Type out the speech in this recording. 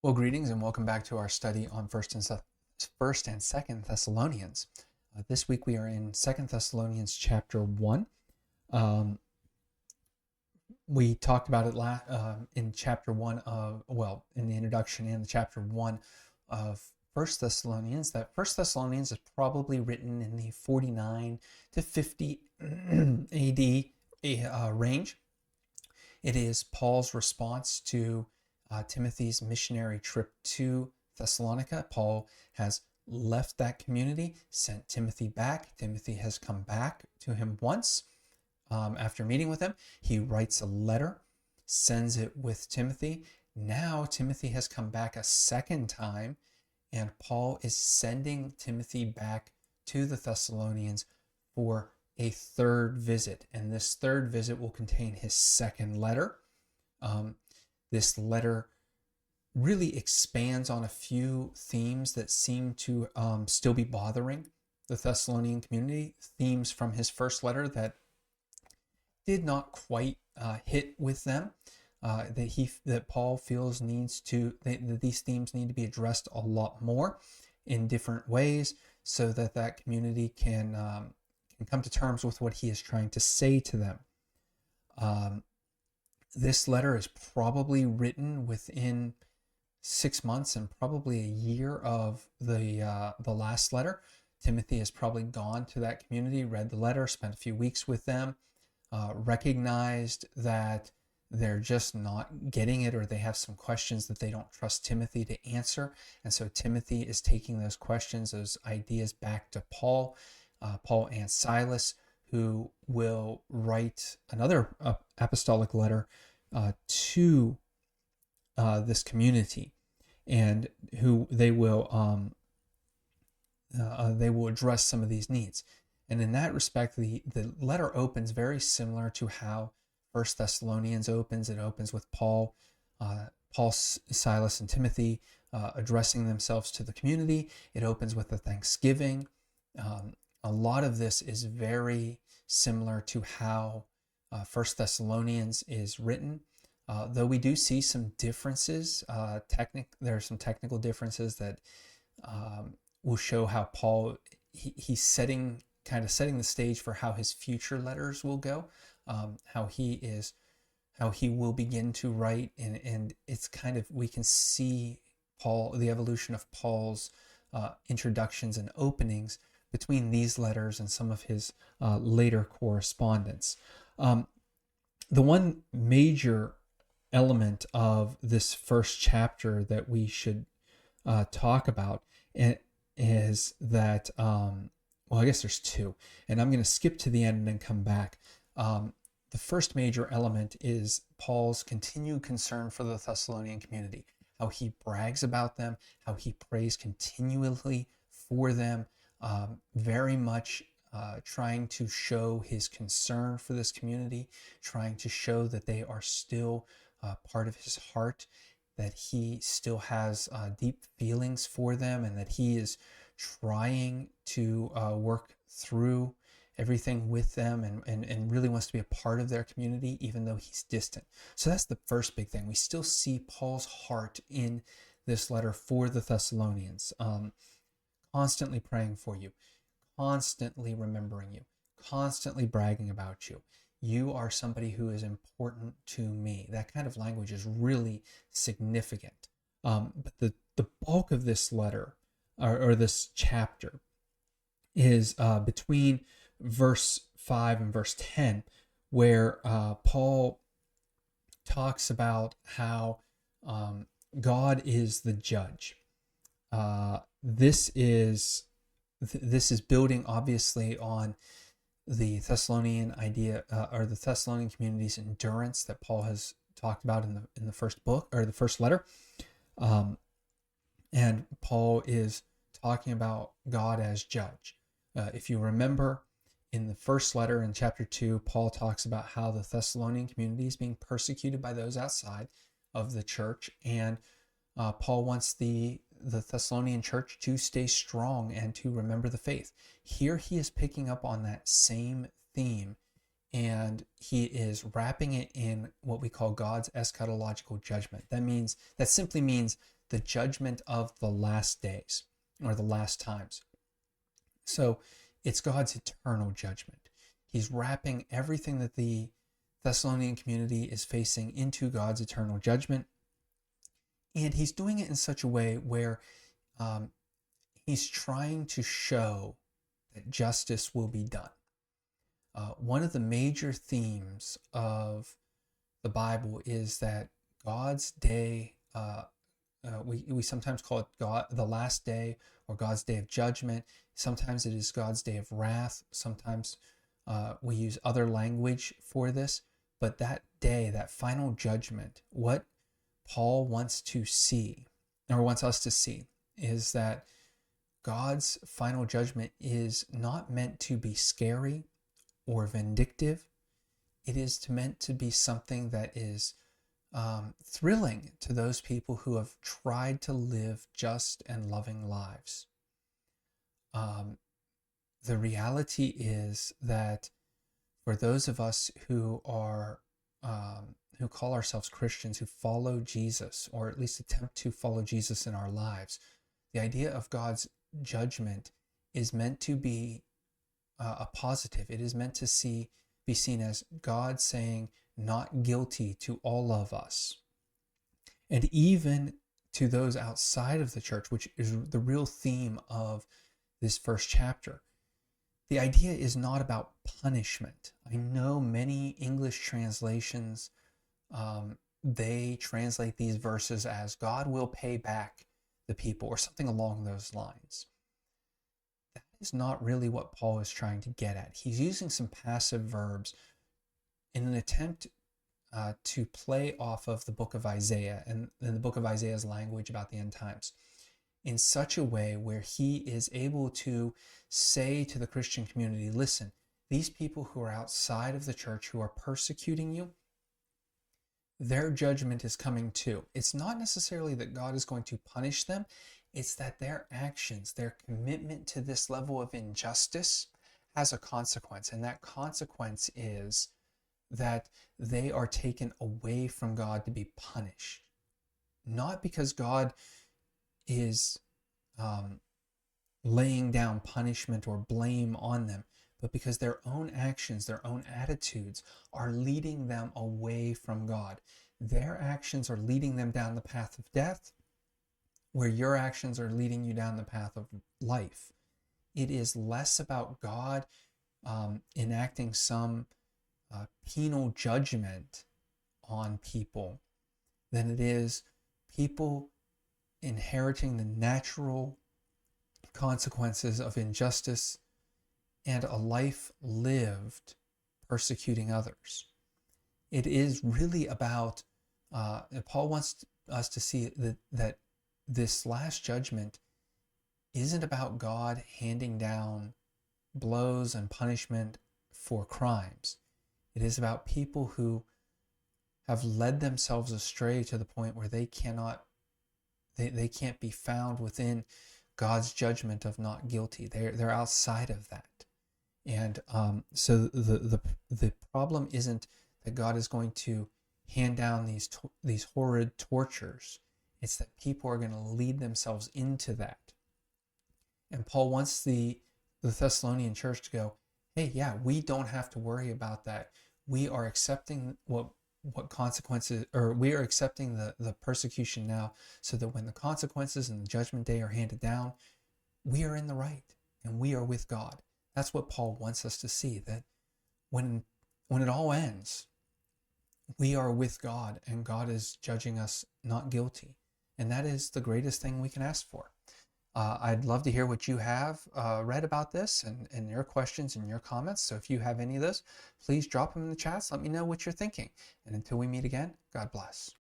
Well, greetings and welcome back to our study on First and Second Thessalonians. This week we are in Second Thessalonians chapter 1. Um, we talked about it in chapter 1 in the introduction and the chapter 1 of First Thessalonians, that First Thessalonians is probably written in the 49 to 50 AD range. It is Paul's response to Timothy's missionary trip to Thessalonica. Paul has left that community, sent Timothy back. Timothy has come back to him once after meeting with him. He writes a letter, sends it with Timothy. Now Timothy has come back a second time, and Paul is sending Timothy back to the Thessalonians for a third visit. And this third visit will contain his second letter. This letter really expands on a few themes that seem to still be bothering the Thessalonian community, themes from his first letter that did not quite hit with them, that Paul feels that these themes need to be addressed a lot more in different ways so that that community can come to terms with what he is trying to say to them. This letter is probably written within 6 months and probably a year of the last letter. Timothy has probably gone to that community, read the letter, spent a few weeks with them, recognized that they're just not getting it, or they have some questions that they don't trust Timothy to answer. And so Timothy is taking those questions, those ideas back to Paul and Silas, who will write another apostolic letter to this community, and who they will address some of these needs. And in that respect, the letter opens very similar to how First Thessalonians opens. It opens with Paul, Silas, and Timothy addressing themselves to the community. It opens with a thanksgiving. A lot of this is very similar to how First Thessalonians is written. Though we do see some differences, there are some technical differences that will show how Paul he's setting the stage for how his future letters will go, how he will begin to write, and it's we can see the evolution of Paul's introductions and openings between these letters and some of his later correspondence. The one major element of this first chapter that we should talk about is that, I guess there's two, and I'm going to skip to the end and then come back. The first major element is Paul's continued concern for the Thessalonian community, how he brags about them, how he prays continually for them, very much trying to show his concern for this community, trying to show that they are still part of his heart, that he still has deep feelings for them, and that he is trying to work through everything with them, and really wants to be a part of their community, even though he's distant. So that's the first big thing. We still see Paul's heart in this letter for the Thessalonians, constantly praying for you, constantly remembering you, constantly bragging about you. You are somebody who is important to me. That kind of language is really significant. But the bulk of this letter, or this chapter, is between verse 5 and verse 10, where Paul talks about how God is the judge. This is building obviously on the Thessalonian idea, or the Thessalonian community's endurance that Paul has talked about in the first book, or the first letter, and Paul is talking about God as judge. If you remember, in the first letter in chapter 2, Paul talks about how the Thessalonian community is being persecuted by those outside of the church, and Paul wants the Thessalonian church to stay strong and to remember the faith. Here he is picking up on that same theme, and he is wrapping it in what we call God's eschatological judgment. That simply means the judgment of the last days or the last times. So it's God's eternal judgment. He's wrapping everything that the Thessalonian community is facing into God's eternal judgment. And he's doing it in such a way where he's trying to show that justice will be done. One of the major themes of the Bible is that God's day, we sometimes call it God, the last day, or God's day of judgment. Sometimes it is God's day of wrath. Sometimes we use other language for this. But that day, that final judgment, what Paul wants to see, or wants us to see, is that God's final judgment is not meant to be scary or vindictive. It is meant to be something that is thrilling to those people who have tried to live just and loving lives. The reality is that for those of us who are who call ourselves Christians, who follow Jesus, or at least attempt to follow Jesus in our lives, the idea of God's judgment is meant to be a positive. It is meant to be seen as God saying not guilty to all of us, and even to those outside of the church, which is the real theme of this first chapter. The idea is not about punishment. I know many English translations, they translate these verses as God will pay back the people, or something along those lines. That is not really what Paul is trying to get at. He's using some passive verbs in an attempt to play off of the book of Isaiah and the book of Isaiah's language about the end times, in such a way where he is able to say to the Christian community, listen, these people who are outside of the church who are persecuting you, their judgment is coming too. It's not necessarily that God is going to punish them. It's that their actions, their commitment to this level of injustice has a consequence. And that consequence is that they are taken away from God to be punished. Not because God is laying down punishment or blame on them, but because their own actions, their own attitudes are leading them away from God. Their actions are leading them down the path of death, where your actions are leading you down the path of life. It is less about God enacting some penal judgment on people than it is people inheriting the natural consequences of injustice and a life lived persecuting others. It is really about, Paul wants us to see that this last judgment isn't about God handing down blows and punishment for crimes. It is about people who have led themselves astray to the point where they can't be found within God's judgment of not guilty. They're outside of that. And so the problem isn't that God is going to hand down these horrid tortures. It's that people are going to lead themselves into that. And Paul wants the Thessalonian church to go, hey, yeah, we don't have to worry about that. We are accepting what consequences, or we are accepting the persecution now, so that when the consequences and the judgment day are handed down, we are in the right and we are with God. That's what Paul wants us to see, that when it all ends, we are with God and God is judging us not guilty. And that is the greatest thing we can ask for. I'd love to hear what you have read about this and your questions and your comments. So if you have any of those, please drop them in the chats. Let me know what you're thinking. And until we meet again, God bless.